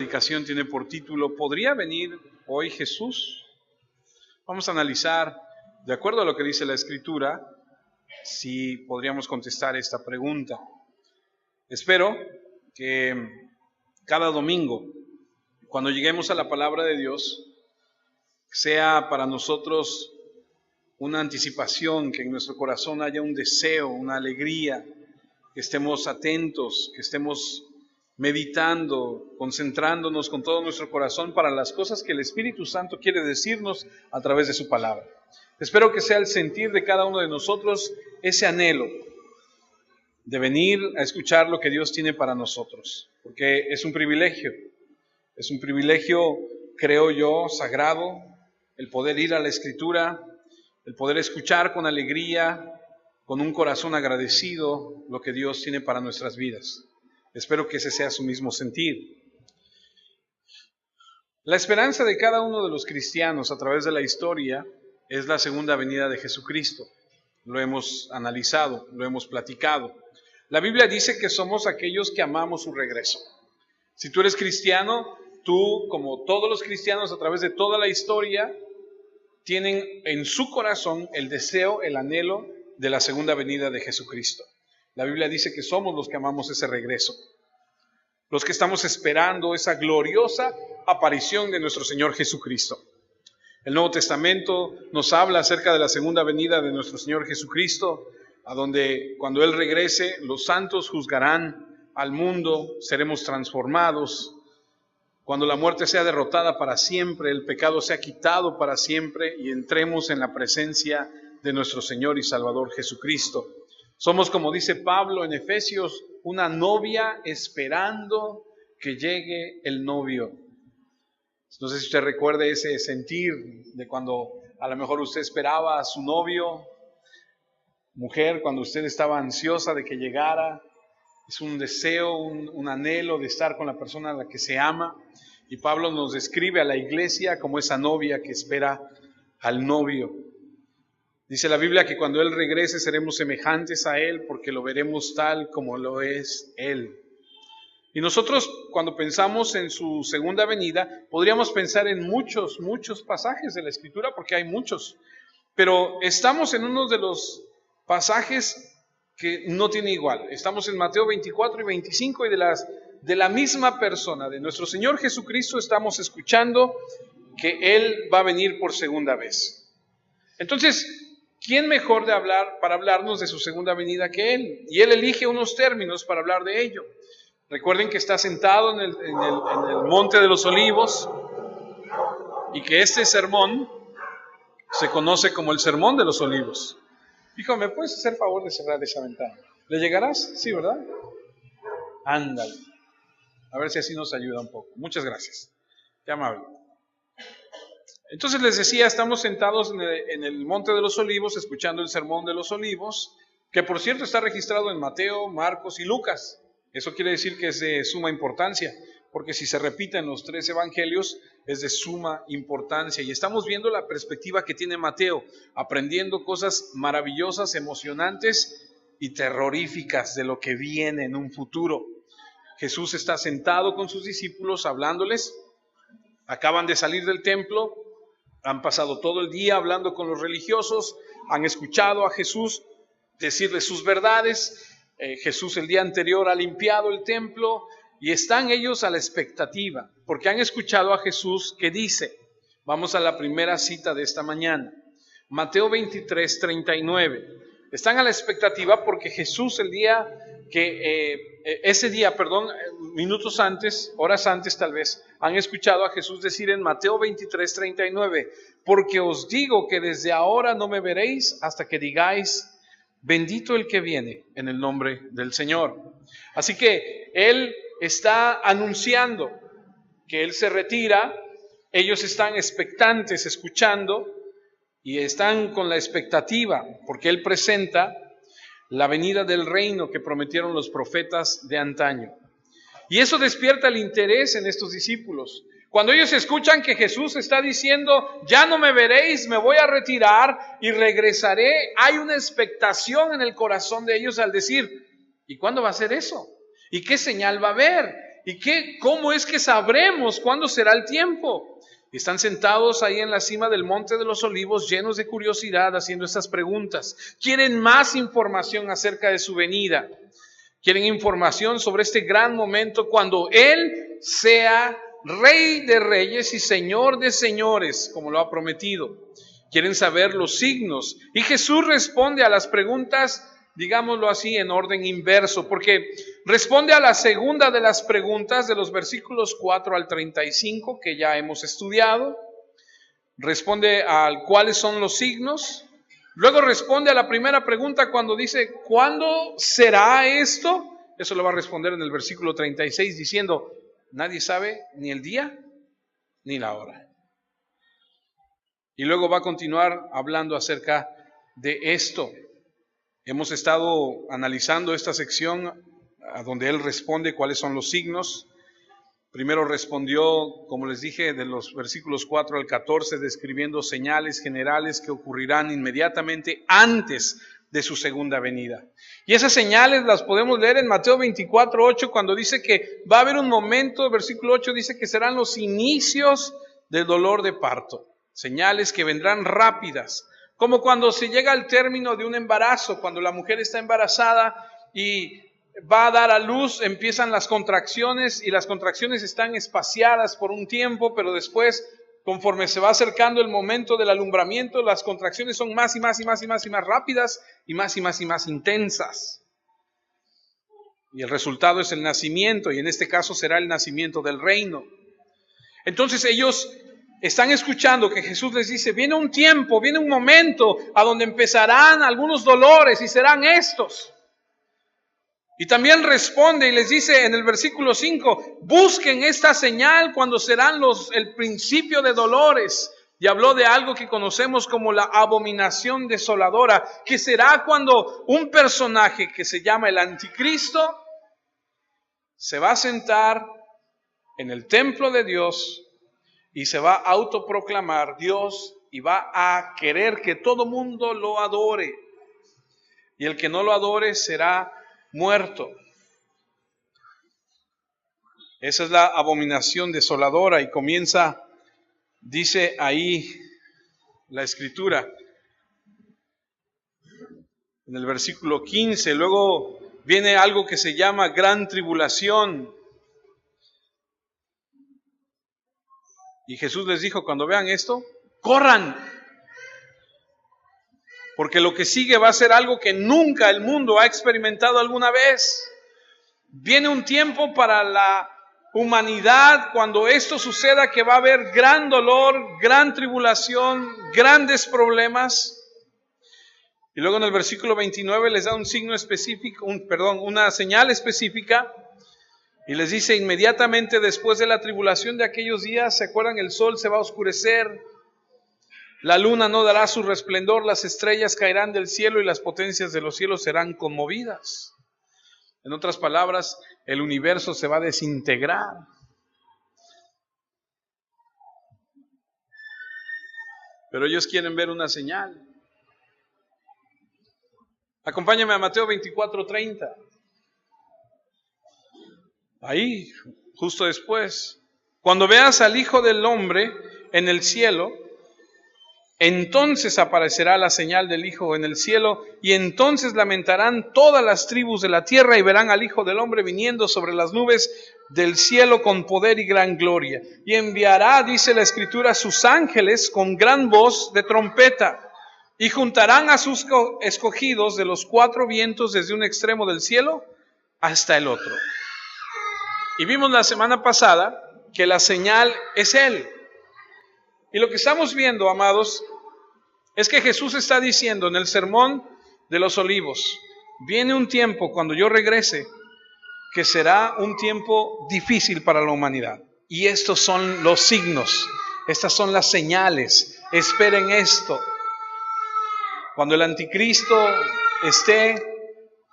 La predicación tiene por título ¿Podría venir hoy Jesús? Vamos a analizar, de acuerdo a lo que dice la Escritura, si podríamos contestar esta pregunta. Espero que cada domingo, cuando lleguemos a la palabra de Dios, sea para nosotros una anticipación, que en nuestro corazón haya un deseo, una alegría, que estemos atentos, que estemos meditando, concentrándonos con todo nuestro corazón para las cosas que el Espíritu Santo quiere decirnos a través de su palabra. Espero que sea el sentir de cada uno de nosotros ese anhelo de venir a escuchar lo que Dios tiene para nosotros, porque es un privilegio, creo yo, sagrado, el poder ir a la Escritura, el poder escuchar con alegría, con un corazón agradecido lo que Dios tiene para nuestras vidas. Espero que ese sea su mismo sentir. La esperanza de cada uno de los cristianos a través de la historia es la segunda venida de Jesucristo. Lo hemos analizado, lo hemos platicado. La Biblia dice que somos aquellos que amamos su regreso. Si tú eres cristiano, tú, como todos los cristianos a través de toda la historia, tienen en su corazón el deseo, el anhelo de la segunda venida de Jesucristo. La Biblia dice que somos los que amamos ese regreso, los que estamos esperando esa gloriosa aparición de nuestro Señor Jesucristo. El Nuevo Testamento nos habla acerca de la segunda venida de nuestro Señor Jesucristo, a donde cuando Él regrese, los santos juzgarán al mundo, seremos transformados. Cuando la muerte sea derrotada para siempre, el pecado sea quitado para siempre y entremos en la presencia de nuestro Señor y Salvador Jesucristo. Somos, como dice Pablo en Efesios, una novia esperando que llegue el novio. No sé si usted recuerde ese sentir de cuando a lo mejor usted esperaba a su novio, mujer, cuando usted estaba ansiosa de que llegara. Es un deseo, un anhelo de estar con la persona a la que se ama. Y Pablo nos describe a la iglesia como esa novia que espera al novio. Dice la Biblia que cuando Él regrese seremos semejantes a Él porque lo veremos tal como lo es Él. Y nosotros cuando pensamos en su segunda venida, podríamos pensar en muchos pasajes de la Escritura porque hay muchos. Pero estamos en uno de los pasajes que no tiene igual. Estamos en Mateo 24 y 25 y de la misma persona, de nuestro Señor Jesucristo, estamos escuchando que Él va a venir por segunda vez. Entonces, ¿quién mejor para hablarnos de su segunda venida que Él? Y Él elige unos términos para hablar de ello. Recuerden que está sentado en el Monte de los Olivos y que este sermón se conoce como el Sermón de los Olivos. Hijo, ¿me puedes hacer favor de cerrar esa ventana? ¿Le llegarás? Sí, ¿verdad? Ándale. A ver si así nos ayuda un poco. Muchas gracias. Qué amable. Entonces les decía, estamos sentados en el Monte de los Olivos, escuchando el Sermón de los Olivos, que por cierto está registrado en Mateo, Marcos y Lucas. Eso quiere decir que es de suma importancia, porque si se repite en los 3 evangelios, es de suma importancia. Y estamos viendo la perspectiva que tiene Mateo, aprendiendo cosas maravillosas, emocionantes y terroríficas de lo que viene en un futuro. Jesús está sentado con sus discípulos hablándoles, acaban de salir del templo, han pasado todo el día hablando con los religiosos, han escuchado a Jesús decirles sus verdades. Jesús el día anterior ha limpiado el templo y están ellos a la expectativa, porque han escuchado a Jesús que dice, vamos a la primera cita de esta mañana, Mateo 23, 39. Están a la expectativa porque Jesús minutos antes, horas antes tal vez, han escuchado a Jesús decir en Mateo 23, 39, porque os digo que desde ahora no me veréis hasta que digáis, bendito el que viene en el nombre del Señor. Así que Él está anunciando que Él se retira, ellos están expectantes, escuchando, y están con la expectativa, porque Él presenta la venida del reino que prometieron los profetas de antaño. Y eso despierta el interés en estos discípulos. Cuando ellos escuchan que Jesús está diciendo, ya no me veréis, me voy a retirar y regresaré, hay una expectación en el corazón de ellos al decir, ¿y cuándo va a ser eso? ¿Y qué señal va a haber? ¿Y cómo es que sabremos cuándo será el tiempo? Están sentados ahí en la cima del Monte de los Olivos, llenos de curiosidad, haciendo estas preguntas. Quieren más información acerca de su venida. Quieren información sobre este gran momento cuando Él sea Rey de reyes y Señor de señores, como lo ha prometido. Quieren saber los signos. Y Jesús responde a las preguntas, digámoslo así, en orden inverso, porque responde a la segunda de las preguntas de los versículos 4 al 35 que ya hemos estudiado. Responde a cuáles son los signos. Luego responde a la primera pregunta cuando dice, ¿cuándo será esto? Eso lo va a responder en el versículo 36 diciendo, nadie sabe ni el día ni la hora. Y luego va a continuar hablando acerca de esto. Hemos estado analizando esta sección a donde él responde cuáles son los signos. Primero respondió, como les dije, de los versículos 4 al 14, describiendo señales generales que ocurrirán inmediatamente antes de su segunda venida. Y esas señales las podemos leer en Mateo 24, 8, cuando dice que va a haber un momento, el versículo 8 dice que serán los inicios del dolor de parto. Señales que vendrán rápidas, como cuando se llega al término de un embarazo, cuando la mujer está embarazada y va a dar a luz, empiezan las contracciones y las contracciones están espaciadas por un tiempo, pero después, conforme se va acercando el momento del alumbramiento, las contracciones son más y más y más y más y más rápidas y más y más y más intensas. Y el resultado es el nacimiento, y en este caso será el nacimiento del reino. Entonces ellos están escuchando que Jesús les dice, viene un tiempo, viene un momento a donde empezarán algunos dolores y serán estos. Y también responde y les dice en el versículo 5, busquen esta señal cuando serán el principio de dolores. Y habló de algo que conocemos como la abominación desoladora, que será cuando un personaje que se llama el Anticristo se va a sentar en el templo de Dios y se va a autoproclamar Dios y va a querer que todo mundo lo adore. Y el que no lo adore será muerto. Esa es la abominación desoladora y comienza, dice ahí la escritura, en el versículo 15, luego viene algo que se llama gran tribulación. Y Jesús les dijo, cuando vean esto, corran, porque lo que sigue va a ser algo que nunca el mundo ha experimentado alguna vez. Viene un tiempo para la humanidad cuando esto suceda que va a haber gran dolor, gran tribulación, grandes problemas. Y luego en el versículo 29 les da un signo específico, una señal específica. Y les dice, inmediatamente después de la tribulación de aquellos días, ¿se acuerdan? El sol se va a oscurecer, la luna no dará su resplandor, las estrellas caerán del cielo y las potencias de los cielos serán conmovidas. En otras palabras, el universo se va a desintegrar. Pero ellos quieren ver una señal. Acompáñame a Mateo 24:30. Ahí, justo después. Cuando veas al Hijo del Hombre en el cielo, entonces aparecerá la señal del Hijo en el cielo, y entonces lamentarán todas las tribus de la tierra y verán al Hijo del Hombre viniendo sobre las nubes del cielo con poder y gran gloria. Y enviará, dice la Escritura, sus ángeles con gran voz de trompeta, y juntarán a sus escogidos de los cuatro vientos desde un extremo del cielo hasta el otro. Y vimos la semana pasada que la señal es Él. Y lo que estamos viendo, amados, es que Jesús está diciendo en el Sermón de los Olivos, viene un tiempo cuando yo regrese que será un tiempo difícil para la humanidad. Y estos son los signos, estas son las señales. Esperen esto. Cuando el Anticristo esté,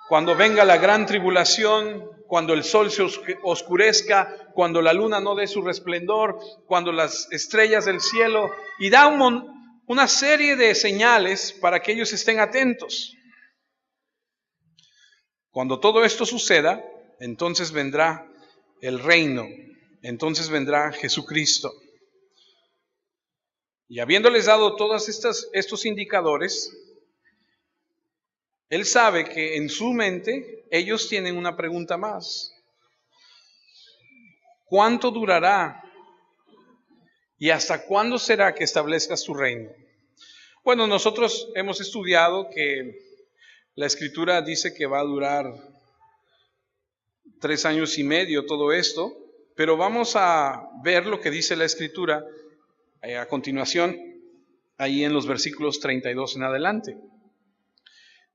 cuando venga la gran tribulación, cuando el sol se oscurezca, cuando la luna no dé su resplandor, cuando las estrellas del cielo, y da una serie de señales para que ellos estén atentos. Cuando todo esto suceda, entonces vendrá el reino. Entonces vendrá Jesucristo. Y habiéndoles dado todos estos indicadores, Él sabe que en su mente ellos tienen una pregunta más. ¿Cuánto durará? ¿Y hasta cuándo será que establezcas tu reino? Bueno, nosotros hemos estudiado que la Escritura dice que va a durar 3 años y medio todo esto, pero vamos a ver lo que dice la Escritura a continuación, ahí en los versículos 32 en adelante.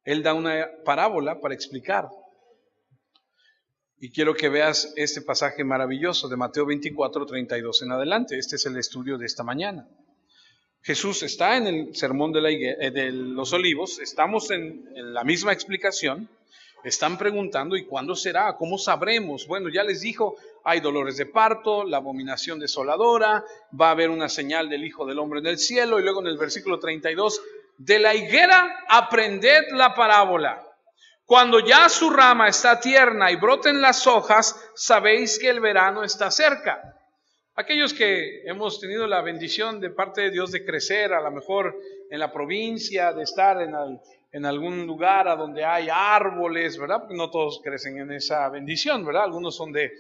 Él da una parábola para explicar. Y quiero que veas este pasaje maravilloso de Mateo 24, 32 en adelante. Este es el estudio de esta mañana. Jesús está en el sermón de los olivos, estamos en la misma explicación, están preguntando, ¿y cuándo será? ¿Cómo sabremos? Bueno, ya les dijo, hay dolores de parto, la abominación desoladora, va a haber una señal del Hijo del Hombre en el cielo, y luego en el versículo 32, de la higuera aprended la parábola. Cuando ya su rama está tierna y broten las hojas, sabéis que el verano está cerca. Aquellos que hemos tenido la bendición de parte de Dios de crecer, a lo mejor en la provincia, de estar en algún lugar a donde hay árboles, ¿verdad? Porque no todos crecen en esa bendición, ¿verdad? Algunos son de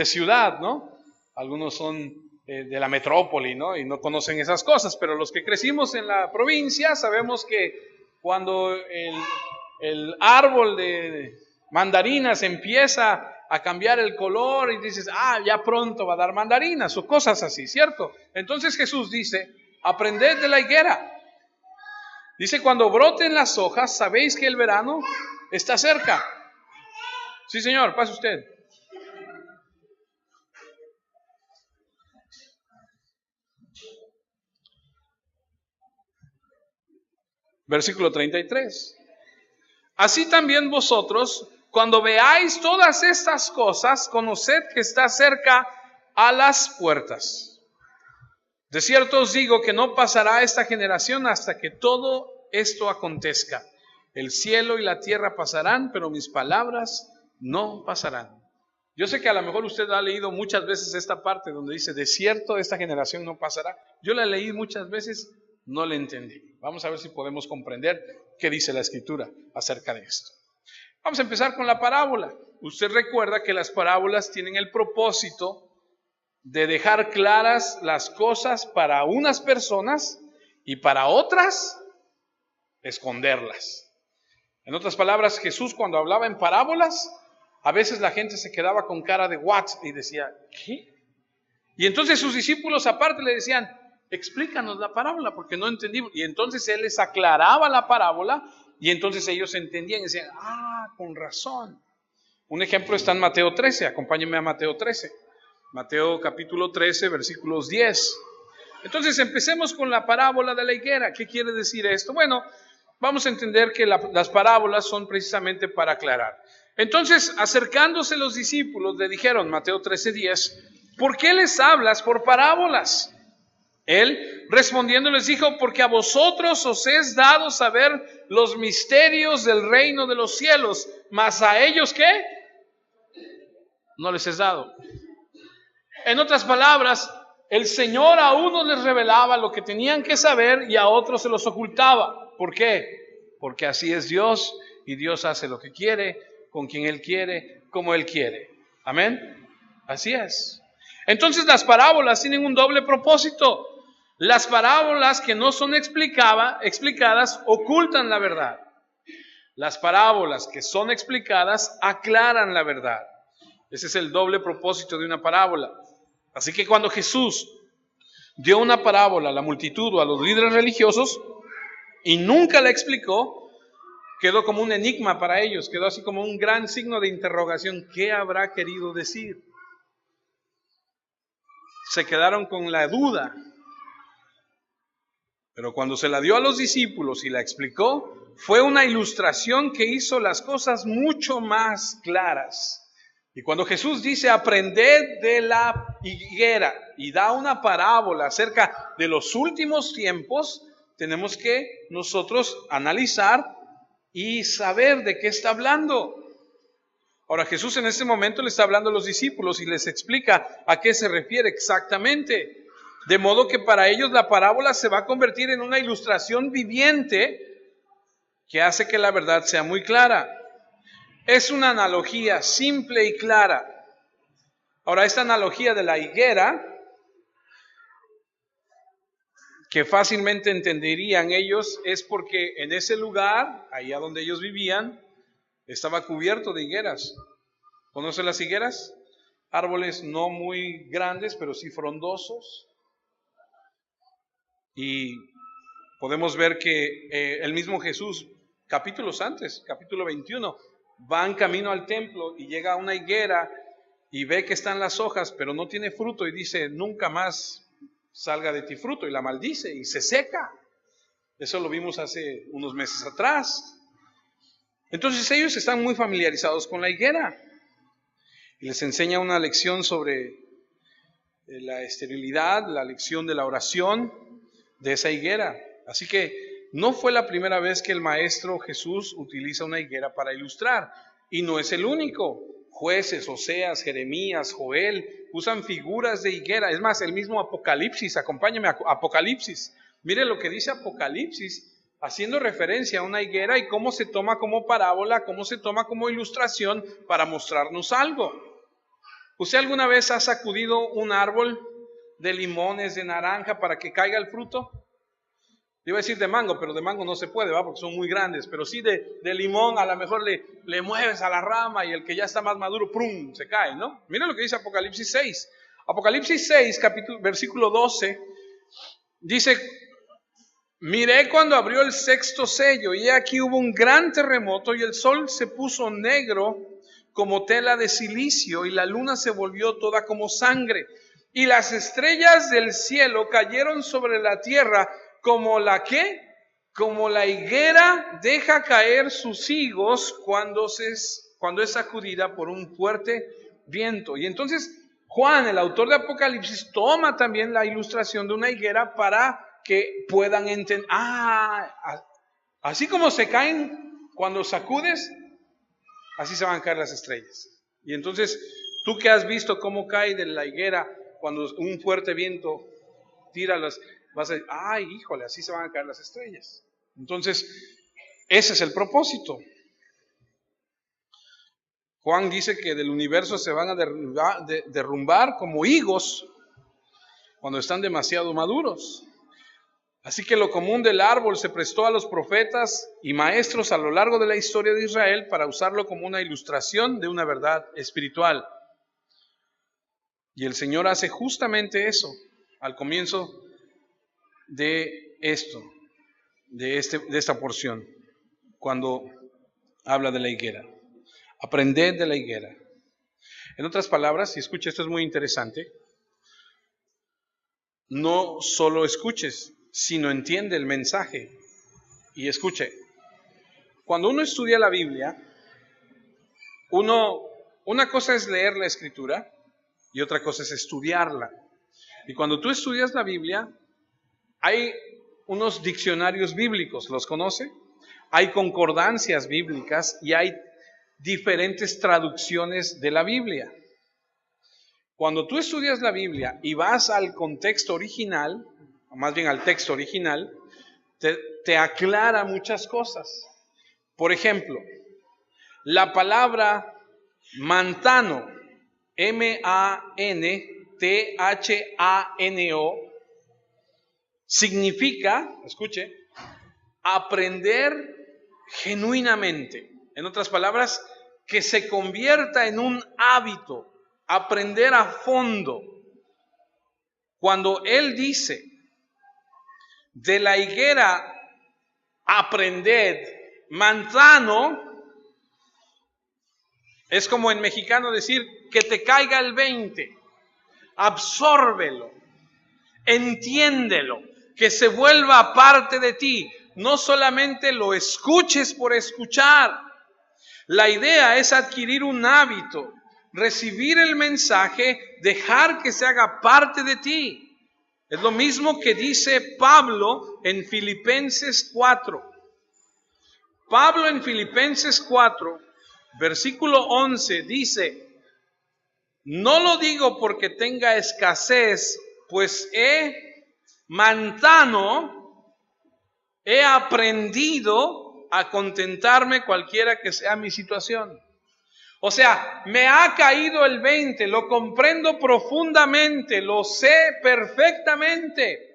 ciudad, ¿no? Algunos son de la metrópoli, ¿no? Y no conocen esas cosas, pero los que crecimos en la provincia sabemos que cuando el árbol de mandarinas empieza a cambiar el color y dices, ya pronto va a dar mandarinas o cosas así, ¿cierto? Entonces Jesús dice, aprended de la higuera. Dice, cuando broten las hojas, sabéis que el verano está cerca. Sí, señor, pase usted. Versículo 33. Así también vosotros, cuando veáis todas estas cosas, conoced que está cerca a las puertas. De cierto os digo que no pasará esta generación hasta que todo esto acontezca. El cielo y la tierra pasarán, pero mis palabras no pasarán. Yo sé que a lo mejor usted ha leído muchas veces esta parte donde dice, de cierto esta generación no pasará. Yo la leí muchas veces, no la entendí. Vamos a ver si podemos comprender qué dice la Escritura acerca de esto. Vamos a empezar con la parábola. Usted recuerda que las parábolas tienen el propósito de dejar claras las cosas para unas personas y para otras esconderlas. En otras palabras, Jesús cuando hablaba en parábolas, a veces la gente se quedaba con cara de what y decía, ¿qué? Y entonces sus discípulos aparte le decían, explícanos la parábola porque no entendimos. Y entonces Él les aclaraba la parábola y entonces ellos entendían y decían, con razón. Un ejemplo está en Mateo 13, acompáñenme a Mateo 13. Mateo capítulo 13, versículos 10. Entonces empecemos con la parábola de la higuera. ¿Qué quiere decir esto? Bueno, vamos a entender que las parábolas son precisamente para aclarar. Entonces, acercándose los discípulos, le dijeron, Mateo 13, 10, ¿por qué les hablas por parábolas? Él respondiendo les dijo, porque a vosotros os es dado saber los misterios del reino de los cielos, mas a ellos ¿qué? No les es dado. En otras palabras, el Señor a unos les revelaba lo que tenían que saber y a otros se los ocultaba. ¿Por qué? Porque así es Dios y Dios hace lo que quiere, con quien Él quiere, como Él quiere. Amén. Así es. Entonces las parábolas tienen un doble propósito. Las parábolas que no son explicadas ocultan la verdad. Las parábolas que son explicadas aclaran la verdad. Ese es el doble propósito de una parábola. Así que cuando Jesús dio una parábola a la multitud o a los líderes religiosos y nunca la explicó, quedó como un enigma para ellos, quedó así como un gran signo de interrogación. ¿Qué habrá querido decir? Se quedaron con la duda. Pero cuando se la dio a los discípulos y la explicó, fue una ilustración que hizo las cosas mucho más claras. Y cuando Jesús dice, aprended de la higuera, y da una parábola acerca de los últimos tiempos, tenemos que nosotros analizar y saber de qué está hablando. Ahora Jesús en este momento le está hablando a los discípulos y les explica a qué se refiere exactamente. De modo que para ellos la parábola se va a convertir en una ilustración viviente que hace que la verdad sea muy clara. Es una analogía simple y clara. Ahora, esta analogía de la higuera, que fácilmente entenderían ellos, es porque en ese lugar, allá donde ellos vivían, estaba cubierto de higueras. ¿Conocen las higueras? Árboles no muy grandes, pero sí frondosos. Y podemos ver que el mismo Jesús, capítulos antes, capítulo 21, va en camino al templo y llega a una higuera y ve que están las hojas, pero no tiene fruto y dice, nunca más salga de ti fruto, y la maldice y se seca. Eso lo vimos hace unos meses atrás. Entonces ellos están muy familiarizados con la higuera y les enseña una lección sobre la esterilidad, la lección de la oración de esa higuera. Así que no fue la primera vez que el Maestro Jesús utiliza una higuera para ilustrar, y no es el único. Jueces, Oseas, Jeremías, Joel usan figuras de higuera. Es más, el mismo Apocalipsis, acompáñame a Apocalipsis. Mire lo que dice Apocalipsis, haciendo referencia a una higuera y cómo se toma como parábola, cómo se toma como ilustración para mostrarnos algo. ¿Usted alguna vez ha sacudido un árbol de limones, de naranja, para que caiga el fruto? Iba a decir de mango, pero de mango no se puede, ¿va? Porque son muy grandes. Pero sí de limón, a lo mejor le mueves a la rama y el que ya está más maduro, ¡prum!, se cae, ¿no? Mira lo que dice Apocalipsis 6. Apocalipsis 6, versículo 12, dice: miré cuando abrió el sexto sello, y aquí hubo un gran terremoto, y el sol se puso negro como tela de silicio, y la luna se volvió toda como sangre, y las estrellas del cielo cayeron sobre la tierra, como la higuera deja caer sus higos cuando es sacudida por un fuerte viento. Y entonces Juan, el autor de Apocalipsis, toma también la ilustración de una higuera para que puedan entender, así como se caen cuando sacudes, así se van a caer las estrellas. Y entonces, tú que has visto cómo cae de la higuera cuando un fuerte viento tira las, vas a decir, híjole, así se van a caer las estrellas. Entonces, ese es el propósito. Juan dice que del universo se van a derrumbar como higos cuando están demasiado maduros. Así que lo común del árbol se prestó a los profetas y maestros a lo largo de la historia de Israel para usarlo como una ilustración de una verdad espiritual. Y el Señor hace justamente eso al comienzo de esto, de esta porción, cuando habla de la higuera. Aprended de la higuera. En otras palabras, y escucha, esto es muy interesante, no solo escuches, sino entiende el mensaje y escuche. Cuando uno estudia la Biblia, una cosa es leer la Escritura y otra cosa es estudiarla. Y cuando tú estudias la Biblia, hay unos diccionarios bíblicos, ¿los conoce? Hay concordancias bíblicas y hay diferentes traducciones de la Biblia. Cuando tú estudias la Biblia y vas al contexto original, o más bien al texto original, te aclara muchas cosas. Por ejemplo, la palabra mantano, M-A-N-T-H-A-N-O, significa, escuche, aprender genuinamente. En otras palabras, que se convierta en un hábito, aprender a fondo. Cuando él dice, de la higuera aprended, manzano, es como en mexicano decir que te caiga el 20, absórbelo, entiéndelo, que se vuelva parte de ti, no solamente lo escuches por escuchar. La idea es adquirir un hábito, recibir el mensaje, dejar que se haga parte de ti. Es lo mismo que dice Pablo en Filipenses 4. Pablo en Filipenses 4 Versículo 11 dice: no lo digo porque tenga escasez, pues he aprendido a contentarme cualquiera que sea mi situación. O sea, me ha caído el 20, lo comprendo profundamente, lo sé perfectamente.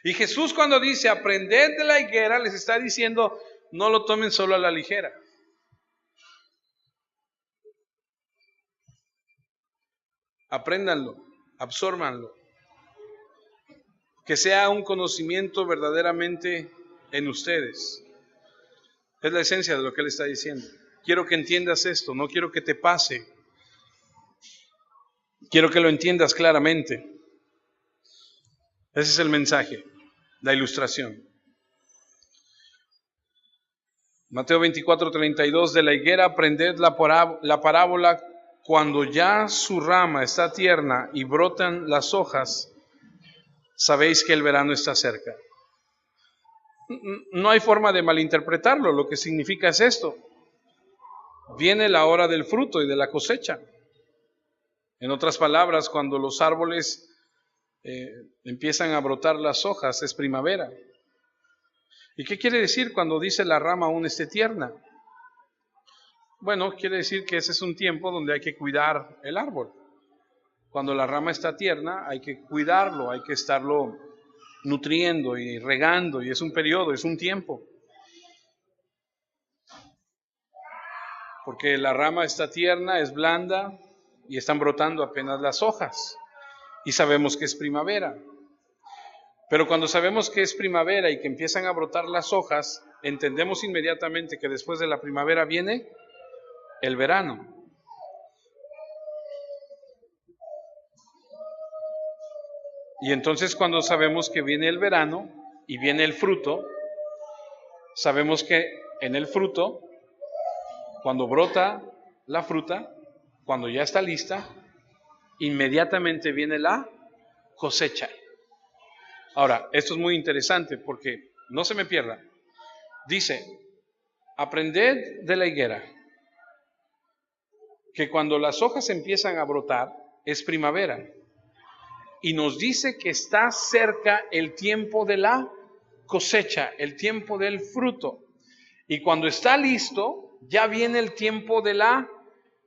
Y Jesús, cuando dice aprended de la higuera, les está diciendo, no lo tomen solo a la ligera. Apréndanlo, absórbanlo. Que sea un conocimiento verdaderamente en ustedes. Es la esencia de lo que Él está diciendo. Quiero que entiendas esto, no quiero que te pase. Quiero que lo entiendas claramente. Ese es el mensaje, la ilustración. Mateo 24:32, de la higuera aprended la parábola, cuando ya su rama está tierna y brotan las hojas, sabéis que el verano está cerca. No hay forma de malinterpretarlo, lo que significa es esto. Viene la hora del fruto y de la cosecha. En otras palabras, cuando los árboles empiezan a brotar las hojas, es primavera. ¿Y qué quiere decir cuando dice la rama aún esté tierna? Bueno, quiere decir que ese es un tiempo donde hay que cuidar el árbol. Cuando la rama está tierna, hay que cuidarlo, hay que estarlo nutriendo y regando, y es un periodo, es un tiempo. Porque la rama está tierna, es blanda, y están brotando apenas las hojas. Y sabemos que es primavera. Pero cuando sabemos que es primavera y que empiezan a brotar las hojas, entendemos inmediatamente que después de la primavera viene el verano. Y entonces cuando sabemos que viene el verano y viene el fruto, sabemos que en el fruto, cuando brota la fruta, cuando ya está lista, inmediatamente viene la cosecha. Ahora, esto es muy interesante porque no se me pierda. Dice, aprended de la higuera, que cuando las hojas empiezan a brotar es primavera. Y nos dice que está cerca el tiempo de la cosecha, el tiempo del fruto. Y cuando está listo, ya viene el tiempo de la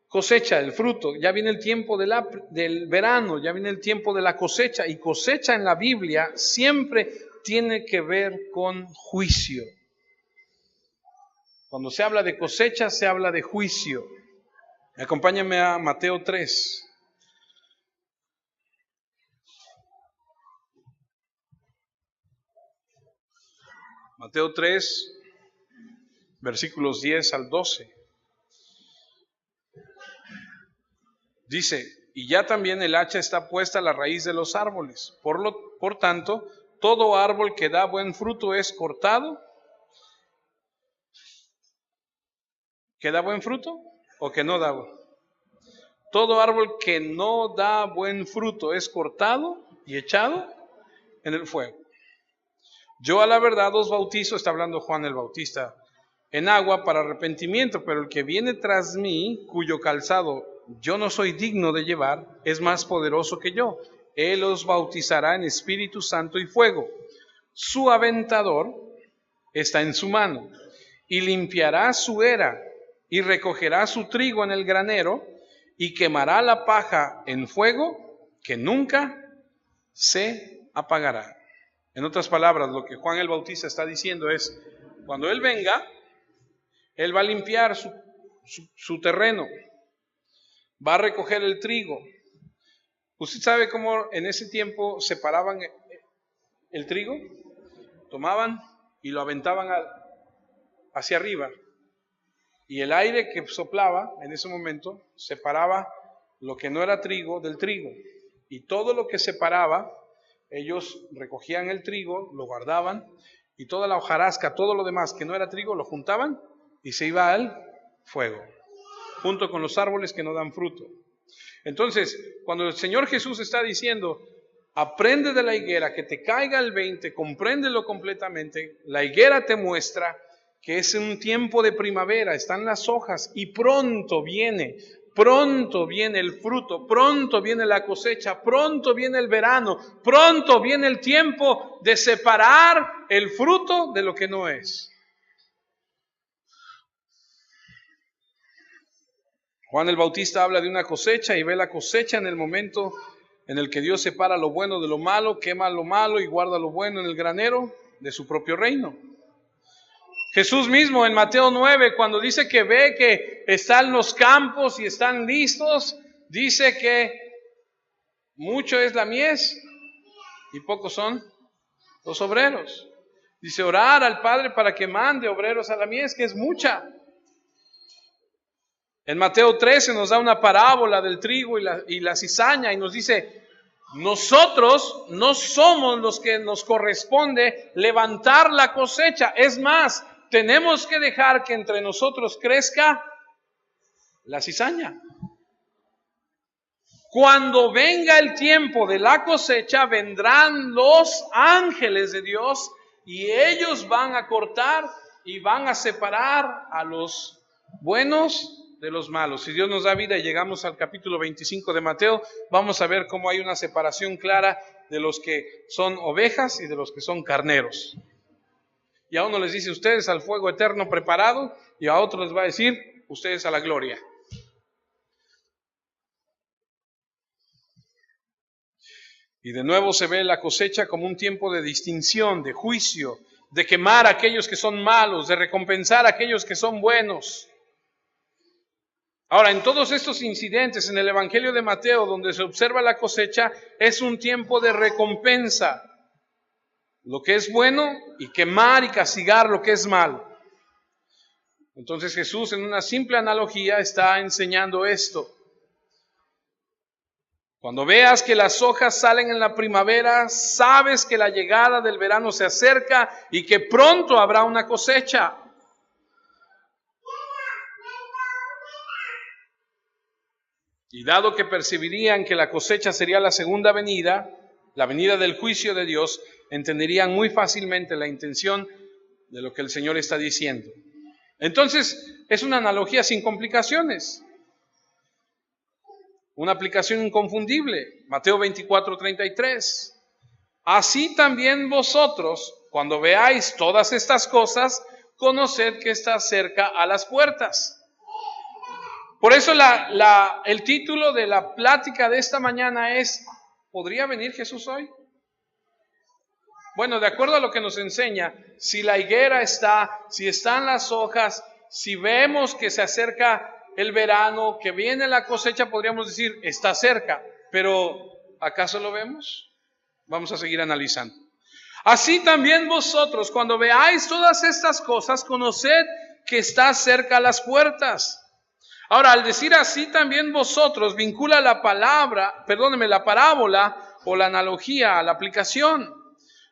cosecha, el fruto, ya viene el tiempo del verano, ya viene el tiempo de la cosecha. Y cosecha en la Biblia siempre tiene que ver con juicio. Cuando se habla de cosecha, se habla de juicio. Acompáñame a Mateo 3. Mateo 3, versículos 10 al 12. Dice, y ya también el hacha está puesta a la raíz de los árboles. Por tanto, todo árbol que da buen fruto es cortado. ¿Que da buen fruto o que no da? Todo árbol que no da buen fruto es cortado y echado en el fuego. Yo a la verdad os bautizo, está hablando Juan el Bautista, en agua para arrepentimiento, pero el que viene tras mí, cuyo calzado yo no soy digno de llevar, es más poderoso que yo. Él os bautizará en Espíritu Santo y fuego. Su aventador está en su mano, y limpiará su era, y recogerá su trigo en el granero, y quemará la paja en fuego, que nunca se apagará. En otras palabras, lo que Juan el Bautista está diciendo es, cuando Él venga, Él va a limpiar su terreno, va a recoger el trigo. ¿Usted sabe cómo en ese tiempo separaban el trigo? Tomaban y lo aventaban hacia arriba. Y el aire que soplaba en ese momento separaba lo que no era trigo del trigo. Y todo lo que separaba, ellos recogían el trigo, lo guardaban, y toda la hojarasca, todo lo demás que no era trigo, lo juntaban y se iba al fuego, junto con los árboles que no dan fruto. Entonces, cuando el Señor Jesús está diciendo, aprende de la higuera, que te caiga el 20, compréndelo completamente, la higuera te muestra que es un tiempo de primavera, están las hojas y pronto viene el fruto, pronto viene la cosecha, pronto viene el verano, pronto viene el tiempo de separar el fruto de lo que no es. Juan el Bautista habla de una cosecha y ve la cosecha en el momento en el que Dios separa lo bueno de lo malo, quema lo malo y guarda lo bueno en el granero de su propio reino. Jesús mismo en Mateo 9, cuando dice que ve que están los campos y están listos, dice que mucho es la mies y pocos son los obreros. Dice orar al Padre para que mande obreros a la mies, que es mucha. En Mateo 13 nos da una parábola del trigo y la cizaña y nos dice, nosotros no somos los que nos corresponde levantar la cosecha. Es más, tenemos que dejar que entre nosotros crezca la cizaña. Cuando venga el tiempo de la cosecha, vendrán los ángeles de Dios y ellos van a cortar y van a separar a los buenos de los malos. Si Dios nos da vida y llegamos al capítulo 25 de Mateo, vamos a ver cómo hay una separación clara de los que son ovejas y de los que son carneros. Y a uno les dice, ustedes al fuego eterno preparado, y a otros les va a decir, ustedes a la gloria. Y de nuevo se ve la cosecha como un tiempo de distinción, de juicio, de quemar a aquellos que son malos, de recompensar a aquellos que son buenos. Ahora, en todos estos incidentes en el Evangelio de Mateo, donde se observa la cosecha, es un tiempo de recompensa. Lo que es bueno y quemar y castigar lo que es malo. Entonces Jesús en una simple analogía está enseñando esto. Cuando veas que las hojas salen en la primavera, sabes que la llegada del verano se acerca y que pronto habrá una cosecha. Y dado que percibirían que la cosecha sería la segunda venida, la venida del juicio de Dios, entenderían muy fácilmente la intención de lo que el Señor está diciendo. Entonces, es una analogía sin complicaciones. Una aplicación inconfundible. Mateo 24:33. Así también vosotros, cuando veáis todas estas cosas, conoced que está cerca a las puertas. Por eso el título de la plática de esta mañana es, ¿podría venir Jesús hoy? Bueno, de acuerdo a lo que nos enseña, si la higuera está, si están las hojas, si vemos que se acerca el verano, que viene la cosecha, podríamos decir, está cerca. Pero, ¿acaso lo vemos? Vamos a seguir analizando. Así también vosotros, cuando veáis todas estas cosas, conoced que está cerca a las puertas. Ahora, al decir así también vosotros, vincula la parábola o la analogía a la aplicación.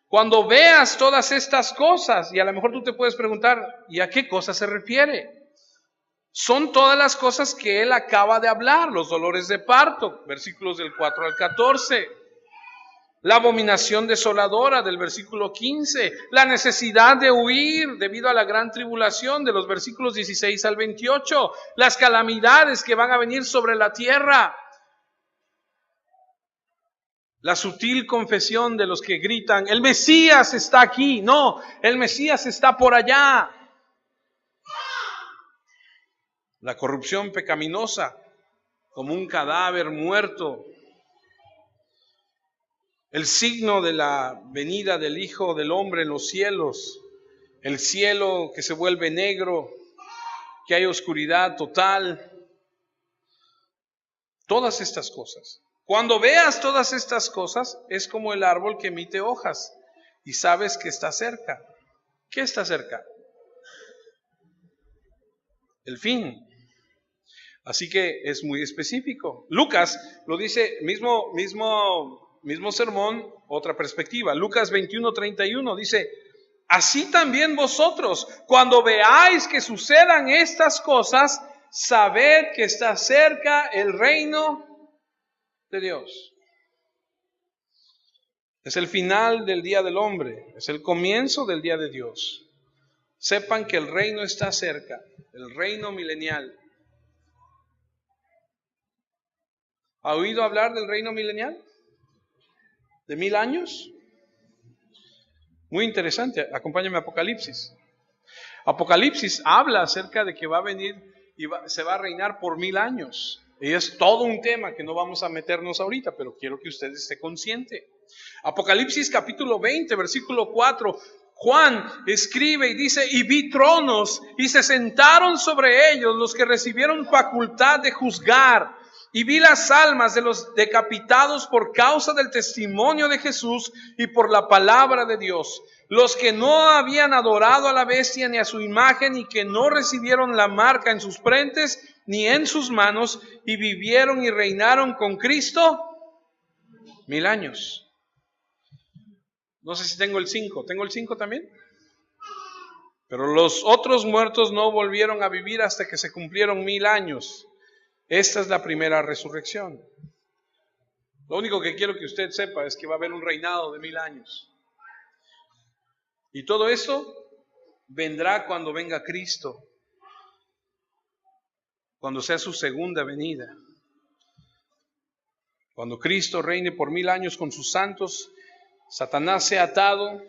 Cuando veas todas estas cosas, y a lo mejor tú te puedes preguntar, ¿y a qué cosa se refiere? Son todas las cosas que él acaba de hablar, los dolores de parto, versículos del 4 al 14, la abominación desoladora del versículo 15, la necesidad de huir debido a la gran tribulación de los versículos 16 al 28, las calamidades que van a venir sobre la tierra, la sutil confesión de los que gritan, el Mesías está aquí. No, el Mesías está por allá. La corrupción pecaminosa, como un cadáver muerto. El signo de la venida del Hijo del Hombre en los cielos. El cielo que se vuelve negro, que hay oscuridad total. Todas estas cosas. Cuando veas todas estas cosas, es como el árbol que emite hojas y sabes que está cerca. ¿Qué está cerca? El fin. Así que es muy específico. Lucas lo dice, mismo sermón, otra perspectiva. Lucas 21:31 dice, así también vosotros, cuando veáis que sucedan estas cosas, sabed que está cerca el reino de Dios. Es el final del día del hombre, es el comienzo del día de Dios. sepan que el reino está cerca, el reino milenial. ¿Ha oído hablar del reino milenial? ¿De 1000 años? Muy interesante, acompáñame a Apocalipsis. Apocalipsis habla acerca de que va a venir y se va a reinar por 1000 años. Y es todo un tema que no vamos a meternos ahorita, pero quiero que usted esté consciente. Apocalipsis capítulo 20, versículo 4. Juan escribe y dice: y vi tronos y se sentaron sobre ellos los que recibieron facultad de juzgar. Y vi las almas de los decapitados por causa del testimonio de Jesús y por la palabra de Dios, los que no habían adorado a la bestia ni a su imagen y que no recibieron la marca en sus frentes ni en sus manos, y vivieron y reinaron con Cristo 1000 años. No sé si tengo el 5. ¿Tengo el 5 también? Pero los otros muertos no volvieron a vivir hasta que se cumplieron 1000 años. Esta es la primera resurrección. Lo único que quiero que usted sepa es que va a haber un reinado de 1000 años. Y todo eso vendrá cuando venga Cristo, cuando sea su segunda venida. Cuando Cristo reine por 1000 años con sus santos, Satanás sea atado.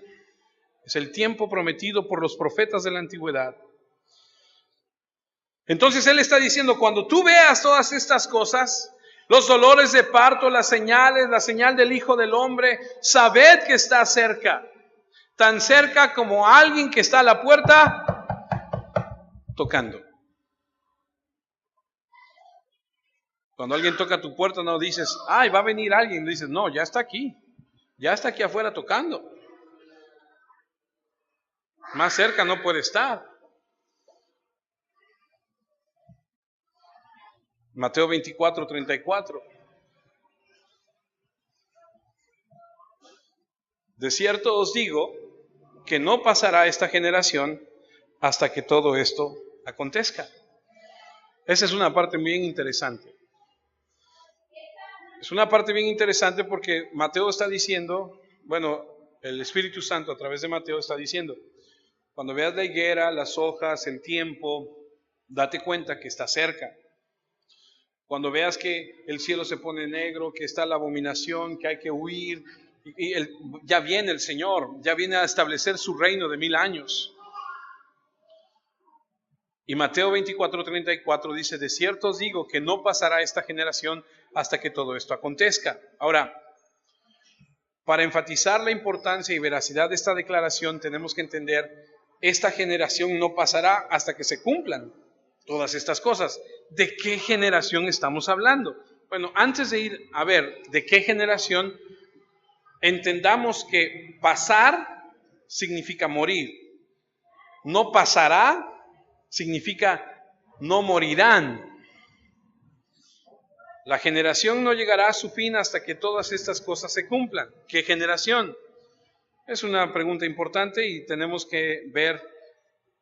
Es el tiempo prometido por los profetas de la antigüedad. Entonces Él está diciendo: cuando tú veas todas estas cosas, los dolores de parto, las señales, la señal del Hijo del Hombre, sabed que está cerca. Tan cerca como alguien que está a la puerta tocando. Cuando alguien toca tu puerta, no dices: ay, va a venir alguien. Dices: no, ya está aquí. Ya está aquí afuera tocando. Más cerca no puede estar. Mateo 24, 34. De cierto os digo que no pasará esta generación hasta que todo esto acontezca. Esa es una parte bien interesante. Es una parte bien interesante porque Mateo está diciendo, bueno, el Espíritu Santo a través de Mateo está diciendo: cuando veas la higuera, las hojas, el tiempo, date cuenta que está cerca. Cuando veas que el cielo se pone negro, que está la abominación, que hay que huir, ya viene el Señor, ya viene a establecer su reino de 1000 años. Y Mateo 24, 34 dice: de cierto os digo que no pasará esta generación hasta que todo esto acontezca. Ahora, para enfatizar la importancia y veracidad de esta declaración, tenemos que entender: esta generación no pasará hasta que se cumplan todas estas cosas. ¿De qué generación estamos hablando? Bueno, antes de ir a ver de qué generación, entendamos que pasar significa morir. No pasará significa no morirán. La generación no llegará a su fin hasta que todas estas cosas se cumplan. ¿Qué generación? Es una pregunta importante y tenemos que ver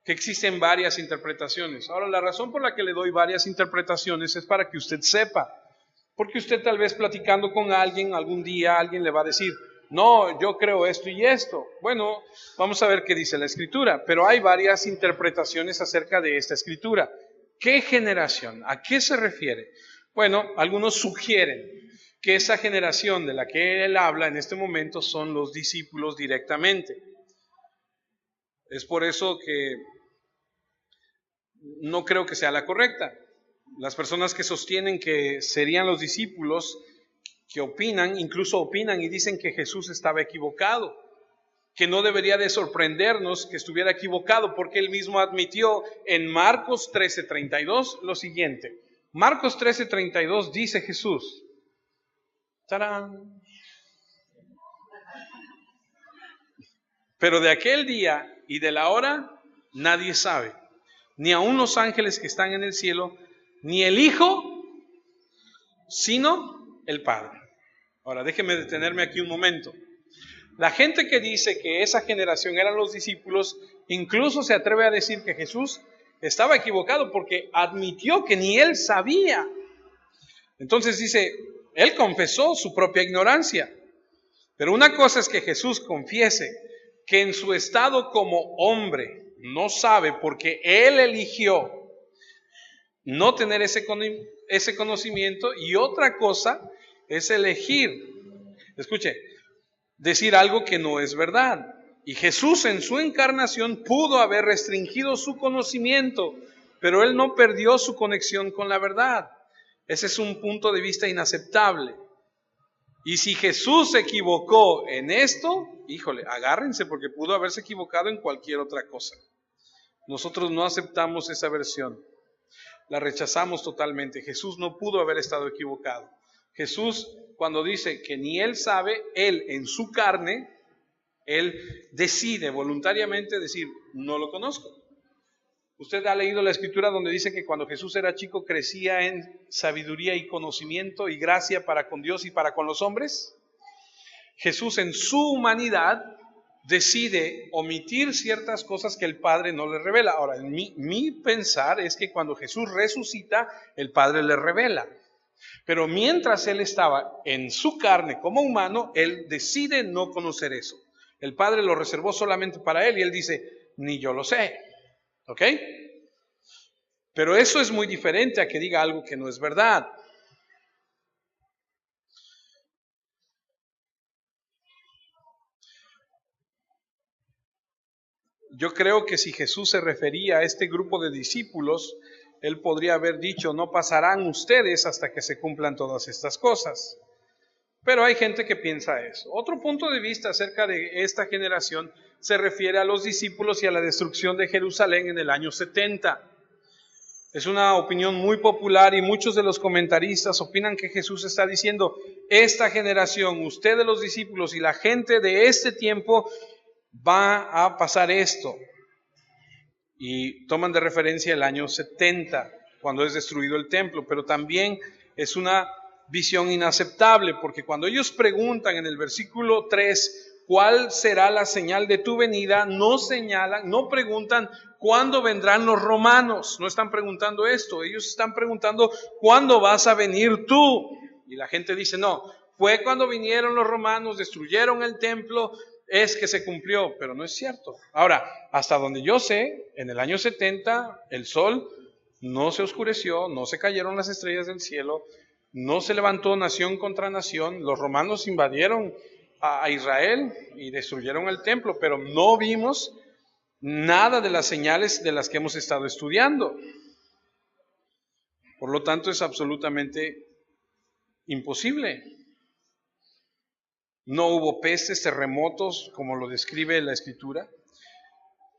que existen varias interpretaciones. Ahora, la razón por la que le doy varias interpretaciones es para que usted sepa, porque usted tal vez platicando con alguien, algún día alguien le va a decir: no, yo creo esto y esto. Bueno, vamos a ver qué dice la Escritura, pero hay varias interpretaciones acerca de esta Escritura. ¿Qué generación? ¿A qué se refiere? Bueno, algunos sugieren que esa generación de la que él habla en este momento son los discípulos directamente. Es por eso que no creo que sea la correcta. Las personas que sostienen que serían los discípulos, que opinan, incluso opinan y dicen que Jesús estaba equivocado, que no debería de sorprendernos que estuviera equivocado, porque él mismo admitió en Marcos 13:32 lo siguiente. Marcos 13:32 dice Jesús: ¡tarán! Pero de aquel día y de la hora nadie sabe, ni aun los ángeles que están en el cielo, ni el Hijo, sino el Padre. Ahora, déjeme detenerme aquí un momento. La gente que dice que esa generación eran los discípulos, incluso se atreve a decir que Jesús estaba equivocado porque admitió que ni él sabía. Entonces dice, él confesó su propia ignorancia. Pero una cosa es que Jesús confiese que en su estado como hombre no sabe porque Él eligió no tener ese conocimiento, y otra cosa es elegir, escuche, decir algo que no es verdad. Y Jesús en su encarnación pudo haber restringido su conocimiento, pero Él no perdió su conexión con la verdad. Ese es un punto de vista inaceptable. Y si Jesús se equivocó en esto, híjole, agárrense, porque pudo haberse equivocado en cualquier otra cosa. Nosotros no aceptamos esa versión, la rechazamos totalmente. Jesús no pudo haber estado equivocado. Jesús, cuando dice que ni Él sabe, Él en su carne, Él decide voluntariamente decir, no lo conozco. Usted ha leído la escritura donde dice que cuando Jesús era chico crecía en sabiduría y conocimiento y gracia para con Dios y para con los hombres. Jesús en su humanidad decide omitir ciertas cosas que el Padre no le revela. Ahora, mi pensar es que cuando Jesús resucita, el Padre le revela. Pero mientras Él estaba en su carne como humano, Él decide no conocer eso. El Padre lo reservó solamente para Él y Él dice, ni yo lo sé. ¿Ok? Pero eso es muy diferente a que diga algo que no es verdad. Yo creo que si Jesús se refería a este grupo de discípulos, Él podría haber dicho, no pasarán ustedes hasta que se cumplan todas estas cosas. Pero hay gente que piensa eso. Otro punto de vista acerca de esta generación se refiere a los discípulos y a la destrucción de Jerusalén en el año 70. Es una opinión muy popular y muchos de los comentaristas opinan que Jesús está diciendo, esta generación, ustedes los discípulos y la gente de este tiempo va a pasar esto. Y toman de referencia el año 70, cuando es destruido el templo, pero también es una visión inaceptable, porque cuando ellos preguntan en el versículo 3, ¿cuál será la señal de tu venida? No señalan, no preguntan cuándo vendrán los romanos, no están preguntando esto, ellos están preguntando cuándo vas a venir tú. Y la gente dice, no, fue cuando vinieron los romanos, destruyeron el templo, es que se cumplió, pero no es cierto. Ahora, hasta donde yo sé, en el año 70 el sol no se oscureció, no se cayeron las estrellas del cielo, no se levantó nación contra nación, los romanos invadieron a Israel y destruyeron el templo, pero no vimos nada de las señales de las que hemos estado estudiando. Por lo tanto, es absolutamente imposible. No hubo pestes, terremotos, como lo describe la Escritura.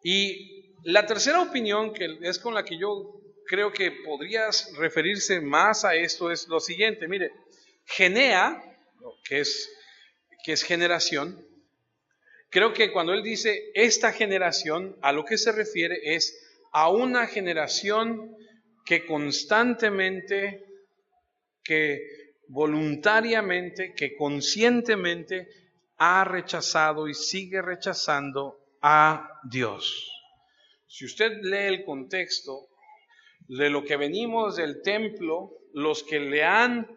Y la tercera opinión, que es con la que yo creo que podrías referirse más a esto, es lo siguiente. Mire, Genea, que es generación, creo que cuando él dice esta generación, a lo que se refiere es a una generación que constantemente, que voluntariamente, que conscientemente ha rechazado y sigue rechazando a Dios. Si usted lee el contexto de lo que venimos del templo, los que le han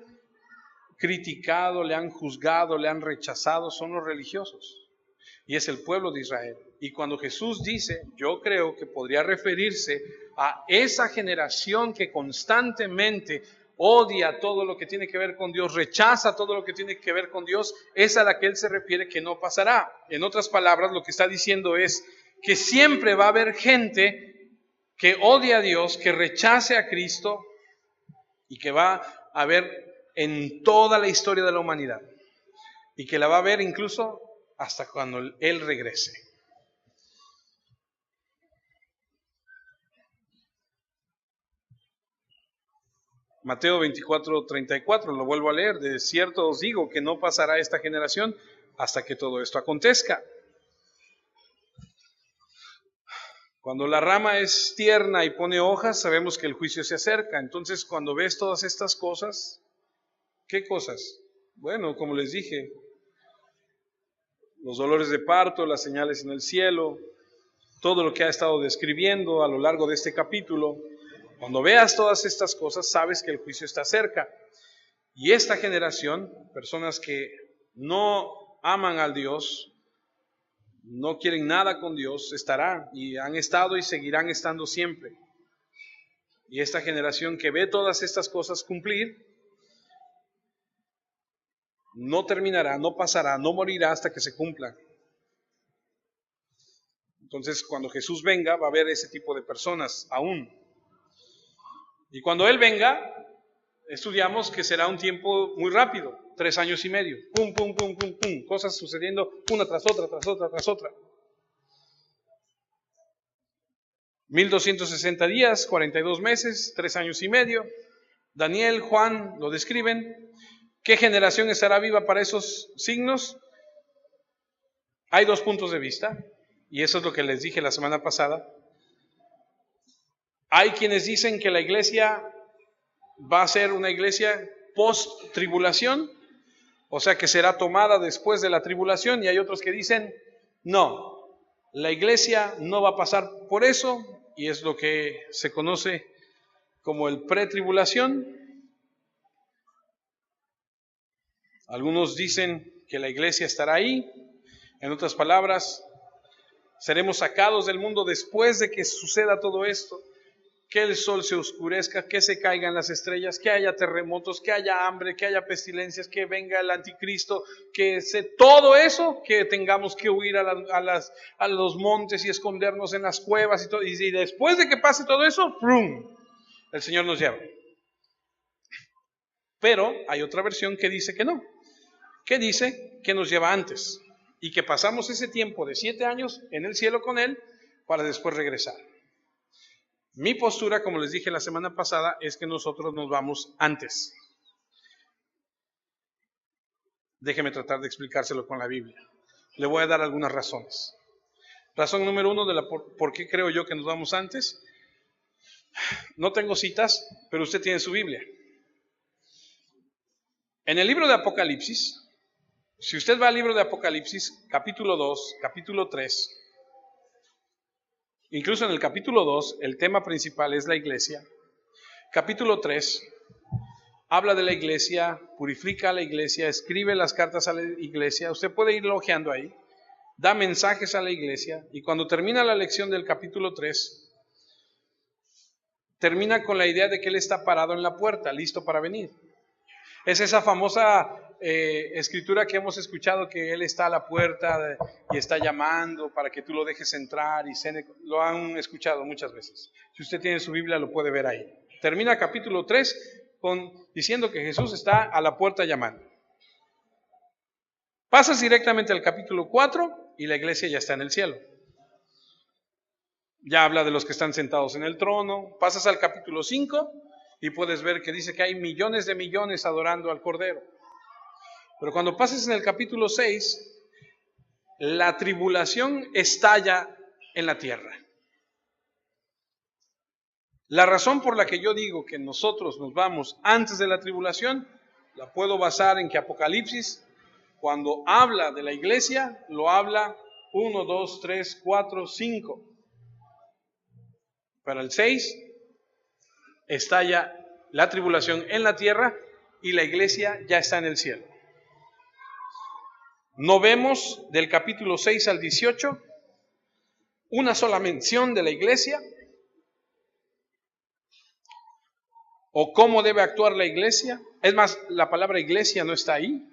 criticado, le han juzgado, le han rechazado, son los religiosos. Y es el pueblo de Israel. Y cuando Jesús dice, yo creo que podría referirse a esa generación que constantemente odia todo lo que tiene que ver con Dios, rechaza todo lo que tiene que ver con Dios, es a la que Él se refiere que no pasará. En otras palabras, lo que está diciendo es que siempre va a haber gente que odia a Dios, que rechace a Cristo y que va a haber en toda la historia de la humanidad y que la va a ver incluso hasta cuando Él regrese. Mateo 24:34, lo vuelvo a leer, de cierto os digo que no pasará esta generación hasta que todo esto acontezca. Cuando la rama es tierna y pone hojas, sabemos que el juicio se acerca. Entonces, cuando ves todas estas cosas, ¿qué cosas? Bueno, como les dije, los dolores de parto, las señales en el cielo, todo lo que ha estado describiendo a lo largo de este capítulo. Cuando veas todas estas cosas, sabes que el juicio está cerca. Y esta generación, personas que no aman al Dios, no quieren nada con Dios, estarán y han estado y seguirán estando siempre. Y esta generación que ve todas estas cosas cumplir, no terminará, no pasará, no morirá hasta que se cumplan. Entonces, cuando Jesús venga, va a haber ese tipo de personas aún. Y cuando Él venga, estudiamos que será un tiempo muy rápido, 3 años y medio. Pum, pum, pum, pum, pum. Cosas sucediendo una tras otra, tras otra, tras otra. 1260 días, 42 meses, 3 años y medio. Daniel, Juan lo describen. ¿Qué generación estará viva para esos signos? Hay 2 puntos de vista, y eso es lo que les dije la semana pasada. Hay quienes dicen que la iglesia va a ser una iglesia post-tribulación, o sea que será tomada después de la tribulación, y hay otros que dicen, no, la iglesia no va a pasar por eso, y es lo que se conoce como el pretribulación. Algunos dicen que la iglesia estará ahí, en otras palabras, seremos sacados del mundo después de que suceda todo esto, que el sol se oscurezca, que se caigan las estrellas, que haya terremotos, que haya hambre, que haya pestilencias, que venga el anticristo, todo eso, que tengamos que huir a los montes y escondernos en las cuevas y todo. Y después de que pase todo eso, ¡prum!, el Señor nos lleva. Pero hay otra versión que dice que no, que dice que nos lleva antes y que pasamos ese tiempo de 7 años en el cielo con Él para después regresar. Mi postura, como les dije la semana pasada, es que nosotros nos vamos antes. Déjeme tratar de explicárselo con la Biblia. Le voy a dar algunas razones. Razón número 1 de por qué creo yo que nos vamos antes. No tengo citas, pero usted tiene su Biblia. En el libro de Apocalipsis, si usted va al libro de Apocalipsis, capítulo 2, capítulo 3, incluso en el capítulo 2, el tema principal es la iglesia. Capítulo 3 habla de la iglesia, purifica a la iglesia, escribe las cartas a la iglesia. Usted puede ir hojeando ahí, da mensajes a la iglesia, y cuando termina la lección del capítulo 3, termina con la idea de que Él está parado en la puerta, listo para venir. Es esa famosa escritura que hemos escuchado, que Él está a la puerta y está llamando para que tú lo dejes entrar, y lo han escuchado muchas veces. Si usted tiene su Biblia, lo puede ver ahí. Termina capítulo 3 diciendo que Jesús está a la puerta llamando. Pasas directamente al capítulo 4 y la iglesia ya está en el cielo. Ya habla de los que están sentados en el trono. Pasas al capítulo 5 y puedes ver que dice que hay millones de millones adorando al Cordero. Pero cuando pases en el capítulo 6, la tribulación estalla en la tierra. La razón por la que yo digo que nosotros nos vamos antes de la tribulación, la puedo basar en que Apocalipsis, cuando habla de la iglesia, lo habla 1, 2, 3, 4, 5. Para el 6, estalla la tribulación en la tierra y la iglesia ya está en el cielo. No vemos del capítulo 6 al 18 una sola mención de la iglesia o cómo debe actuar la iglesia. Es más, la palabra iglesia no está ahí.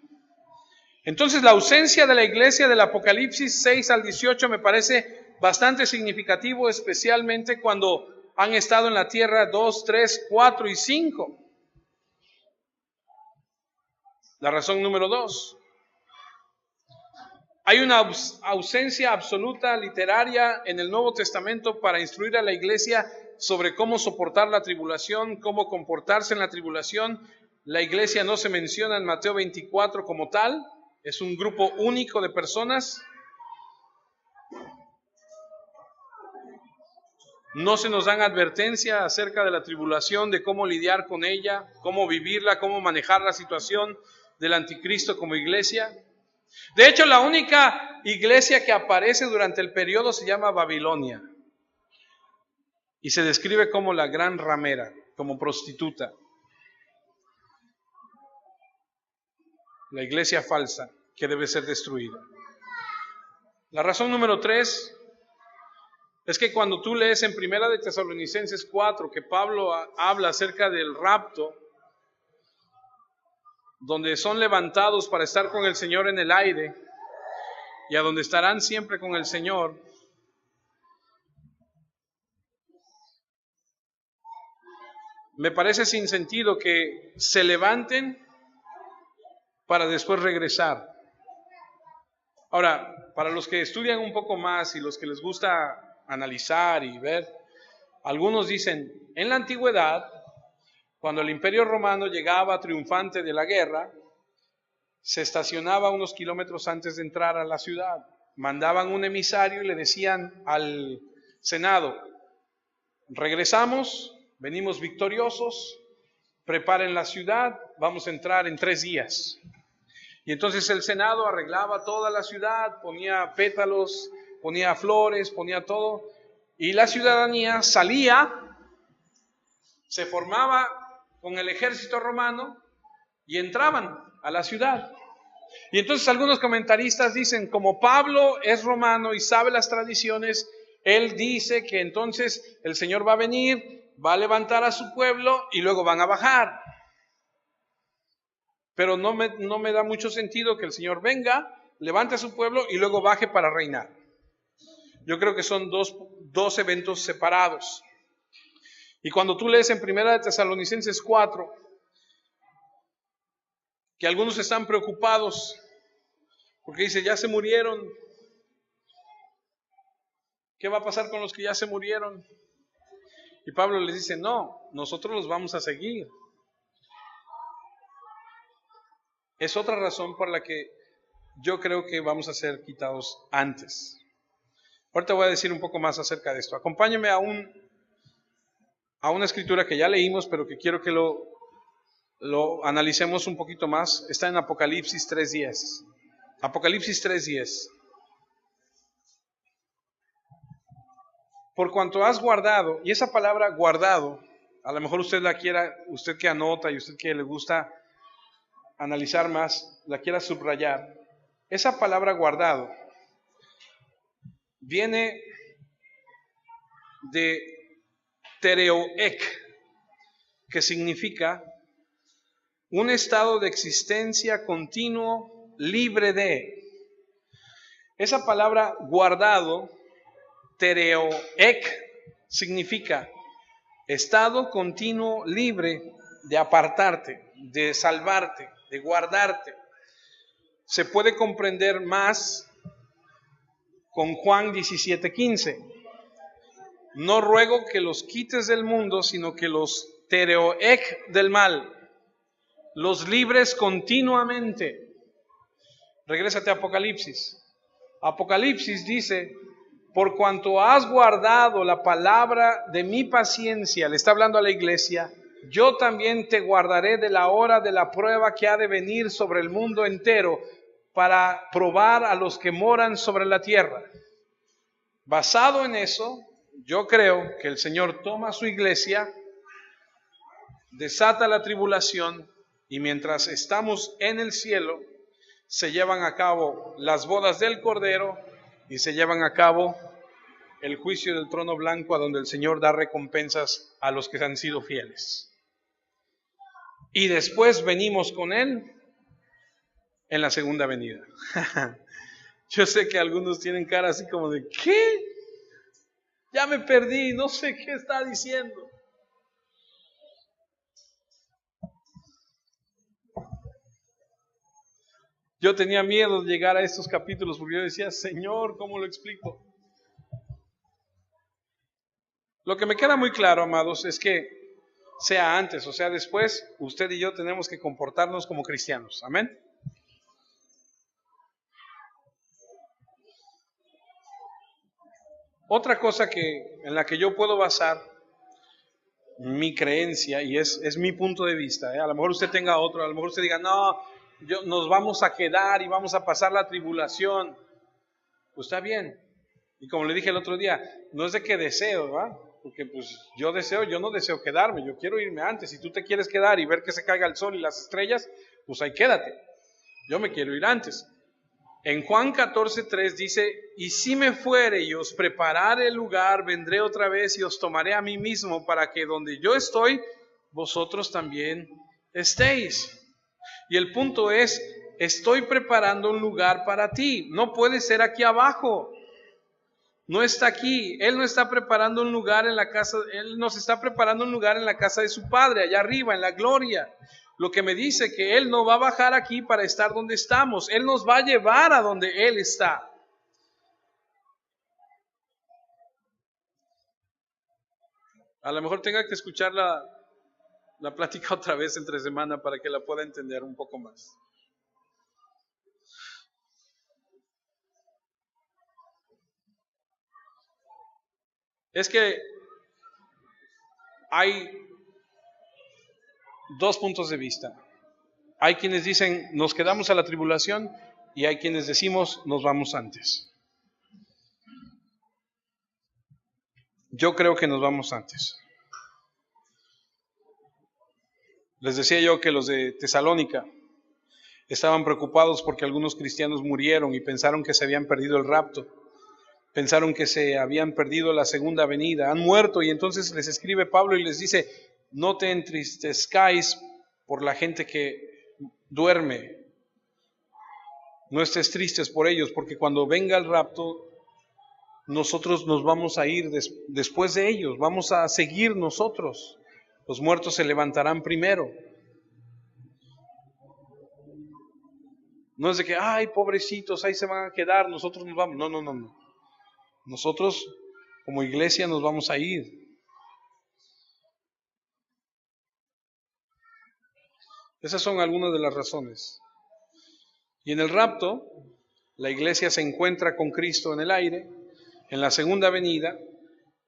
Entonces, la ausencia de la iglesia del Apocalipsis 6 al 18 me parece bastante significativo, especialmente cuando han estado en la tierra 2, 3, 4 y 5. La razón número 2. Hay una ausencia absoluta literaria en el Nuevo Testamento para instruir a la iglesia sobre cómo soportar la tribulación, cómo comportarse en la tribulación. La iglesia no se menciona en Mateo 24 como tal, es un grupo único de personas. No se nos dan advertencia acerca de la tribulación, de cómo lidiar con ella, cómo vivirla, cómo manejar la situación del anticristo como iglesia. De hecho, la única iglesia que aparece durante el periodo se llama Babilonia y se describe como la gran ramera, como prostituta. La iglesia falsa que debe ser destruida. La razón número 3 es que cuando tú lees en Primera de Tesalonicenses 4 que Pablo habla acerca del rapto, donde son levantados para estar con el Señor en el aire y a donde estarán siempre con el Señor, me parece sin sentido que se levanten para después regresar. Ahora, para los que estudian un poco más y los que les gusta analizar y ver, algunos dicen, en la antigüedad, cuando el Imperio Romano llegaba triunfante de la guerra, se estacionaba unos kilómetros antes de entrar a la ciudad. Mandaban un emisario y le decían al Senado, regresamos, venimos victoriosos, preparen la ciudad, vamos a entrar en 3 días. Y entonces el Senado arreglaba toda la ciudad, ponía pétalos, ponía flores, ponía todo, y la ciudadanía salía, se formaba con el ejército romano y entraban a la ciudad. Y entonces algunos comentaristas dicen, como Pablo es romano y sabe las tradiciones, él dice que entonces el Señor va a venir, va a levantar a su pueblo y luego van a bajar. Pero no me da mucho sentido que el Señor venga, levante a su pueblo y luego baje para reinar. Yo creo que son dos eventos separados. Y cuando tú lees en Primera de Tesalonicenses 4, que algunos están preocupados, porque dice, ya se murieron. ¿Qué va a pasar con los que ya se murieron? Y Pablo les dice, no, nosotros los vamos a seguir. Es otra razón por la que yo creo que vamos a ser quitados antes. Ahorita voy a decir un poco más acerca de esto. Acompáñenme a una escritura que ya leímos, pero que quiero que lo analicemos un poquito más. Está en Apocalipsis 3:10. Apocalipsis 3:10. Por cuanto has guardado, y esa palabra guardado, a lo mejor usted que anota y usted que le gusta analizar más, la quiera subrayar. Esa palabra guardado viene de tereoek, que significa un estado de existencia continuo, libre de. Esa palabra guardado, tereoek, significa estado continuo, libre de apartarte, de salvarte, de guardarte. Se puede comprender más con Juan 17:15. No ruego que los quites del mundo, sino que los tereoek del mal, los libres continuamente. Regrésate a Apocalipsis. Apocalipsis dice, por cuanto has guardado la palabra de mi paciencia, le está hablando a la iglesia, yo también te guardaré de la hora de la prueba que ha de venir sobre el mundo entero para probar a los que moran sobre la tierra. Basado en eso, yo creo que el Señor toma a su iglesia, desata la tribulación y mientras estamos en el cielo, se llevan a cabo las bodas del Cordero y se llevan a cabo el juicio del trono blanco a donde el Señor da recompensas a los que han sido fieles. Y después venimos con Él en la segunda venida. Yo sé que algunos tienen cara así como de, ¿qué? Ya me perdí, no sé qué está diciendo. Yo tenía miedo de llegar a estos capítulos porque yo decía, Señor, ¿cómo lo explico? Lo que me queda muy claro, amados, es que sea antes o sea después, usted y yo tenemos que comportarnos como cristianos. Amén. Otra cosa en la que yo puedo basar mi creencia, y es mi punto de vista, a lo mejor usted tenga otro, a lo mejor usted diga, no, nos vamos a quedar y vamos a pasar la tribulación. Pues está bien. Y como le dije el otro día, no es de que deseo, ¿verdad? Porque pues yo no deseo quedarme, yo quiero irme antes. Si tú te quieres quedar y ver que se caiga el sol y las estrellas, pues ahí quédate. Yo me quiero ir antes. En Juan 14:3 dice, y si me fuere y os preparare el lugar, vendré otra vez y os tomaré a mí mismo, para que donde yo estoy, vosotros también estéis. Y el punto es, estoy preparando un lugar para ti. No puede ser aquí abajo. No está aquí. Él no está preparando un lugar en la casa, Él nos está preparando un lugar en la casa de su Padre, allá arriba, en la gloria. Lo que me dice que Él no va a bajar aquí para estar donde estamos. Él nos va a llevar a donde Él está. A lo mejor tenga que escuchar la plática otra vez entre semana para que la pueda entender un poco más. Es que hay dos puntos de vista. Hay quienes dicen nos quedamos a la tribulación y hay quienes decimos nos vamos antes. Yo creo que nos vamos antes. Les decía yo que los de Tesalónica estaban preocupados porque algunos cristianos murieron y pensaron que se habían perdido el rapto. Pensaron que se habían perdido la segunda venida. Han muerto y entonces les escribe Pablo y les dice, no te entristezcáis por la gente que duerme. No estés tristes por ellos, porque cuando venga el rapto, nosotros nos vamos a ir después de ellos, vamos a seguir nosotros. Los muertos se levantarán primero. No es de que, ay, pobrecitos, ahí se van a quedar, nosotros nos vamos. No. Nosotros como iglesia nos vamos a ir. Esas son algunas de las razones. Y en el rapto, la iglesia se encuentra con Cristo en el aire. En la segunda venida,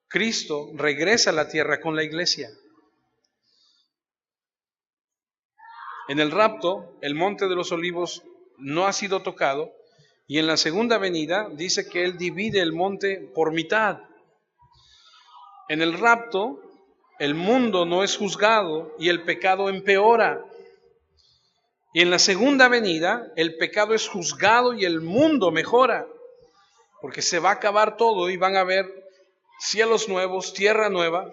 Cristo regresa a la tierra con la iglesia. En el rapto, el monte de los olivos no ha sido tocado. Y en la segunda venida dice que Él divide el monte por mitad. En el rapto, el mundo no es juzgado y el pecado empeora. Y en la segunda venida, el pecado es juzgado y el mundo mejora. Porque se va a acabar todo y van a haber cielos nuevos, tierra nueva.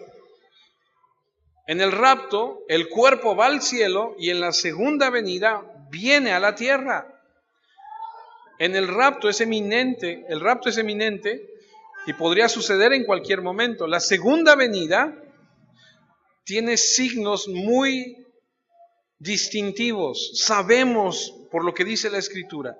En el rapto, el cuerpo va al cielo y en la segunda venida viene a la tierra. En el rapto es eminente y podría suceder en cualquier momento. La segunda venida tiene signos muy distintivos. Sabemos por lo que dice la Escritura.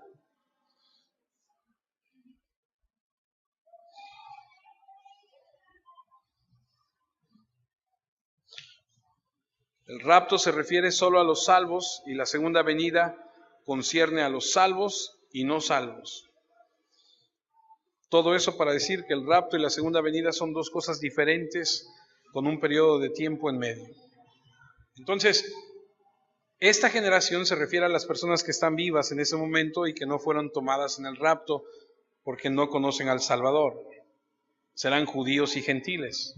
El rapto se refiere solo a los salvos y la segunda venida concierne a los salvos y no salvos. Todo eso para decir que el rapto y la segunda venida son dos cosas diferentes con un periodo de tiempo en medio. Entonces, esta generación se refiere a las personas que están vivas en ese momento y que no fueron tomadas en el rapto porque no conocen al Salvador. Serán judíos y gentiles.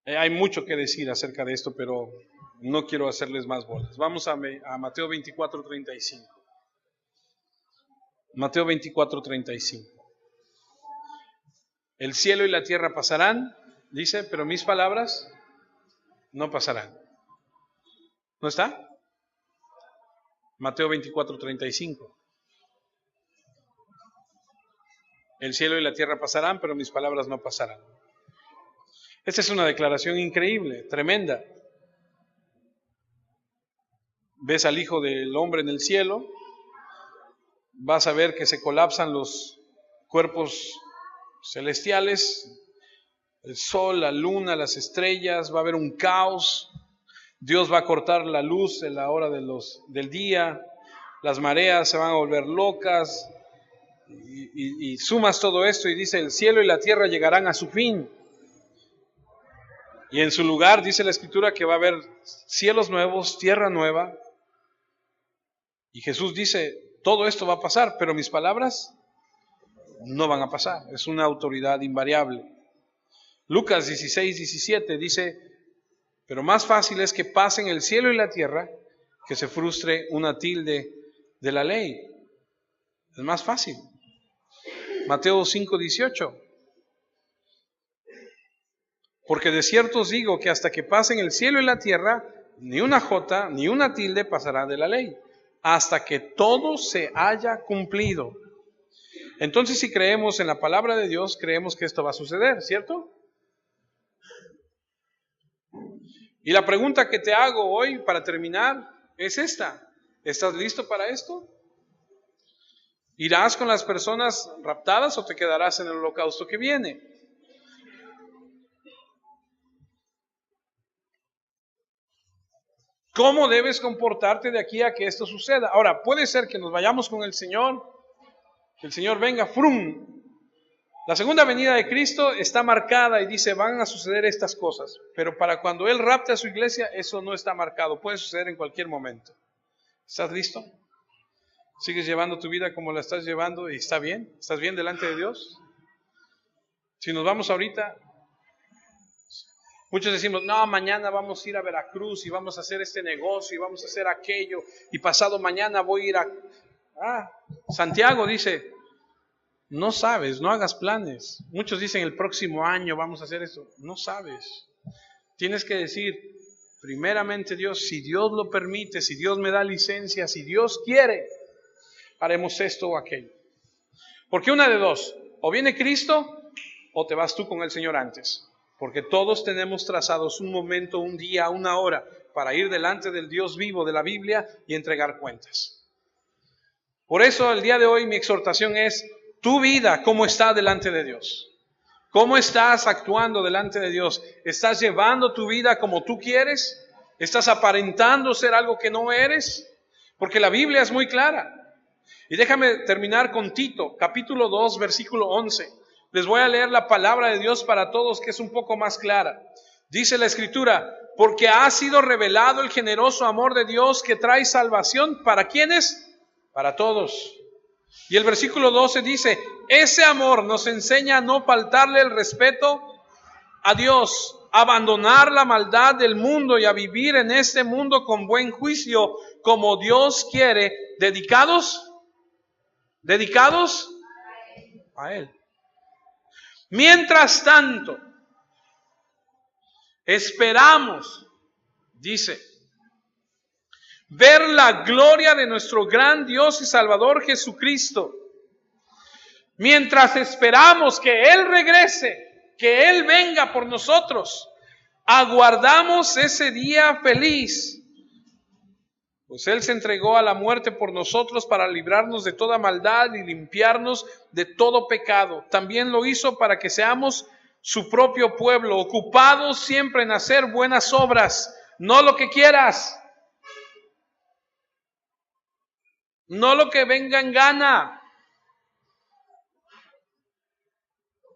Hay mucho que decir acerca de esto, pero no quiero hacerles más bolas. Vamos a Mateo 24:35. Mateo 24:35. El cielo y la tierra pasarán, dice, pero mis palabras no pasarán. ¿No está? Mateo 24:35. El cielo y la tierra pasarán, pero mis palabras no pasarán. Esta es una declaración increíble, tremenda. Ves al Hijo del Hombre en el cielo, vas a ver que se colapsan los cuerpos celestiales, el sol, la luna, las estrellas, va a haber un caos. Dios va a cortar la luz en la hora del día, las mareas se van a volver locas, y sumas todo esto y dice, el cielo y la tierra llegarán a su fin. Y en su lugar dice la Escritura que va a haber cielos nuevos, tierra nueva. Y Jesús dice, todo esto va a pasar, pero mis palabras no van a pasar. Es una autoridad invariable. Lucas 16:17 dice, Pero más fácil es que pasen el cielo y la tierra que se frustre una tilde de la ley. Es más fácil. Mateo 5:18. Porque de cierto os digo que hasta que pasen el cielo y la tierra, ni una jota ni una tilde pasará de la ley, hasta que todo se haya cumplido. Entonces, si creemos en la palabra de Dios, creemos que esto va a suceder, ¿cierto? Y la pregunta que te hago hoy para terminar es esta. ¿Estás listo para esto? ¿Irás con las personas raptadas o te quedarás en el holocausto que viene? ¿Cómo debes comportarte de aquí a que esto suceda? Ahora, puede ser que nos vayamos con el Señor, que el Señor venga, ¡frum! La segunda venida de Cristo está marcada y dice, van a suceder estas cosas. Pero para cuando Él rapte a su iglesia, eso no está marcado. Puede suceder en cualquier momento. ¿Estás listo? ¿Sigues llevando tu vida como la estás llevando y está bien? ¿Estás bien delante de Dios? Si nos vamos ahorita, muchos decimos, no, mañana vamos a ir a Veracruz y vamos a hacer este negocio y vamos a hacer aquello y pasado mañana voy a ir a... Santiago dice, no sabes, no hagas planes. Muchos dicen el próximo año vamos a hacer esto. No sabes. Tienes que decir, primeramente Dios, si Dios lo permite, si Dios me da licencia, si Dios quiere, haremos esto o aquello. Porque una de dos, o viene Cristo o te vas tú con el Señor antes. Porque todos tenemos trazados un momento, un día, una hora para ir delante del Dios vivo de la Biblia y entregar cuentas. Por eso el día de hoy mi exhortación es, tu vida, ¿cómo está delante de Dios? ¿Cómo estás actuando delante de Dios? ¿Estás llevando tu vida como tú quieres? ¿Estás aparentando ser algo que no eres? Porque la Biblia es muy clara. Y déjame terminar con Tito, capítulo 2, versículo 11. Les voy a leer la palabra de Dios para todos, que es un poco más clara. Dice la Escritura, porque ha sido revelado el generoso amor de Dios que trae salvación. ¿Para quiénes? Para todos. Y el versículo 12 dice, ese amor nos enseña a no faltarle el respeto a Dios, a abandonar la maldad del mundo y a vivir en este mundo con buen juicio, como Dios quiere, dedicados a Él. Mientras tanto, esperamos, dice, ver la gloria de nuestro gran Dios y Salvador Jesucristo. Mientras esperamos que Él regrese, que Él venga por nosotros, aguardamos ese día feliz. Pues Él se entregó a la muerte por nosotros para librarnos de toda maldad y limpiarnos de todo pecado. También lo hizo para que seamos su propio pueblo, ocupados siempre en hacer buenas obras, no lo que quieras, no lo que venga en gana.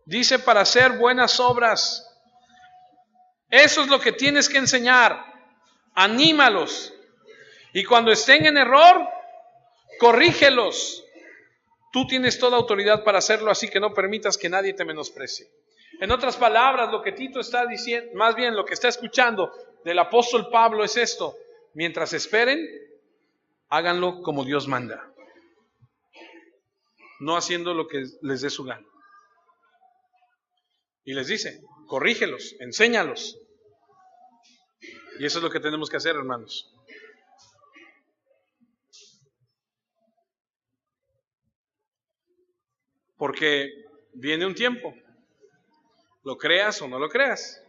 Dice para hacer buenas obras. Eso es lo que tienes que enseñar. Anímalos. Y cuando estén en error, corrígelos. Tú tienes toda autoridad para hacerlo, así que no permitas que nadie te menosprecie. En otras palabras, lo que Tito está diciendo, más bien lo que está escuchando del apóstol Pablo es esto. Mientras esperen, háganlo como Dios manda. No haciendo lo que les dé su gana. Y les dice, corrígelos, enséñalos. Y eso es lo que tenemos que hacer, hermanos. Porque viene un tiempo, lo creas o no lo creas,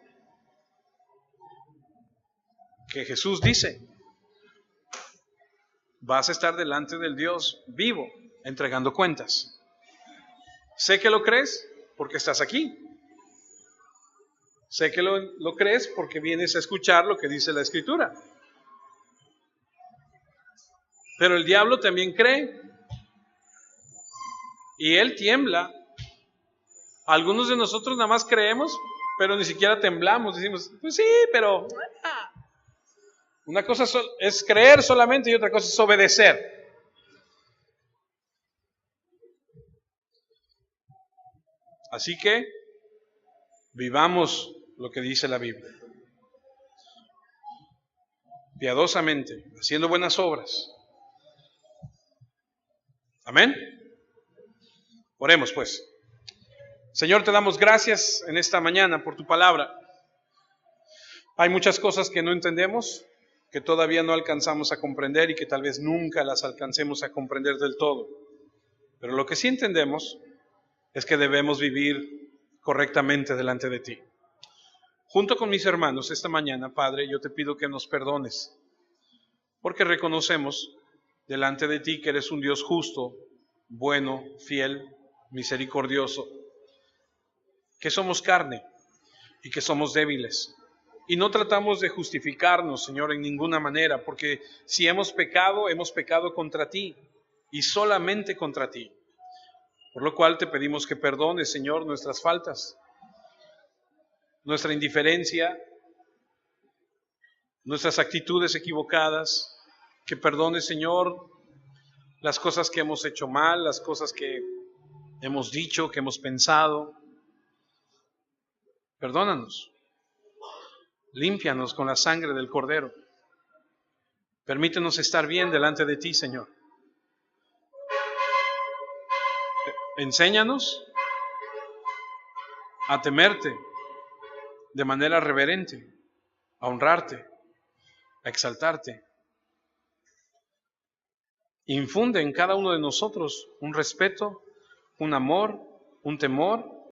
que Jesús dice, vas a estar delante del Dios vivo, entregando cuentas. Sé que lo crees porque estás aquí. Sé que lo crees porque vienes a escuchar lo que dice la Escritura. Pero el diablo también cree. Y él tiembla. Algunos de nosotros nada más creemos, pero ni siquiera temblamos. Decimos, pues sí, pero... Una cosa es creer solamente y otra cosa es obedecer. Así que vivamos lo que dice la Biblia. piadosamente, haciendo buenas obras. Amén. Oremos pues. Señor, te damos gracias en esta mañana por tu palabra. Hay muchas cosas que no entendemos, que todavía no alcanzamos a comprender y que tal vez nunca las alcancemos a comprender del todo. Pero lo que sí entendemos es que debemos vivir correctamente delante de ti. Junto con mis hermanos esta mañana, Padre, yo te pido que nos perdones, porque reconocemos delante de ti que eres un Dios justo, bueno, fiel, misericordioso, que somos carne y que somos débiles. Y no tratamos de justificarnos, Señor, en ninguna manera, porque si hemos pecado contra ti y solamente contra ti. Por lo cual te pedimos que perdones, Señor, nuestras faltas, nuestra indiferencia, nuestras actitudes equivocadas, que perdones, Señor, las cosas que hemos hecho mal, las cosas que hemos dicho, que hemos pensado. Perdónanos. Límpianos con la sangre del Cordero. Permítenos estar bien delante de ti, Señor. Enséñanos a temerte de manera reverente, a honrarte, a exaltarte. Infunde en cada uno de nosotros un respeto, un amor, un temor